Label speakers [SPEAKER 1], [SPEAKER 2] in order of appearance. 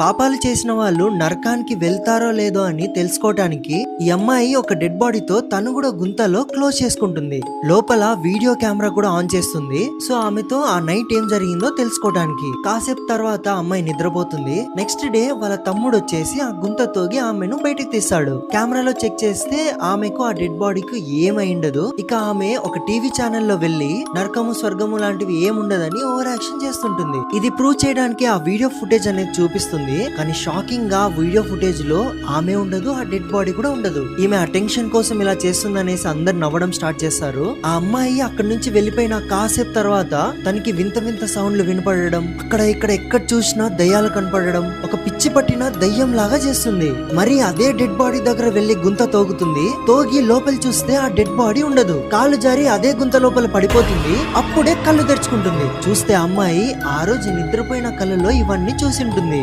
[SPEAKER 1] పాపాలు చేసిన వాళ్ళు నరకానికి వెళ్తారో లేదో అని తెలుసుకోవటానికి ఈ అమ్మాయి ఒక డెడ్ బాడీతో తను కూడా గుంతలో క్లోజ్ చేసుకుంటుంది. లోపల వీడియో కెమెరా కూడా ఆన్ చేస్తుంది. సో ఆమెతో ఆ నైట్ ఏం జరిగిందో తెలుసుకోవడానికి. కాసేపు తర్వాత అమ్మాయి నిద్రపోతుంది. నెక్స్ట్ డే వాళ్ళ తమ్ముడు వచ్చేసి ఆ గుంత తోగి ఆమెను బయటికి తీస్తాడు. కెమెరాలో చెక్ చేస్తే ఆమెకు ఆ డెడ్ బాడీకి ఏమైండదు. ఇక ఆమె ఒక టీవీ ఛానల్లో వెళ్లి నరకము స్వర్గము లాంటివి ఏముండదని ఓవర్ యాక్షన్ చేస్తుంటుంది. ఇది ప్రూవ్ చేయడానికి ఆ వీడియో ఫుటేజ్ అనేది చూపిస్తుంది. కానీ షాకింగ్ గా వీడియో ఫుటేజ్ లో ఆమె ఉండదు, ఆ డెడ్ బాడీ కూడా ఉండదు. ఈమె అటెన్షన్ కోసం ఇలా చేస్తుందనేసి అందరు నవ్వడం స్టార్ట్ చేస్తారు. ఆ అమ్మాయి అక్కడి నుంచి వెళ్లిపోయిన కాసేపు తర్వాత తనకి వింత వింత సౌండ్లు వినపడడం, అక్కడ ఇక్కడ ఎక్కడ చూసినా దయ్యాలు కనపడడం, ఒక పిచ్చి పట్టిన దయ్యం లాగా చేస్తుంది. మరి అదే డెడ్ బాడీ దగ్గర వెళ్లి గుంత తోగుతుంది. తోగి లోపల చూస్తే ఆ డెడ్ బాడీ ఉండదు. కాలు జారి అదే గుంత లోపల పడిపోతుంది. అప్పుడే కళ్ళు తెరుచుకుంటుంది. చూస్తే అమ్మాయి ఆ రోజు నిద్రపోయిన కళ్ళలో ఇవన్నీ చూసి ఉంటుంది.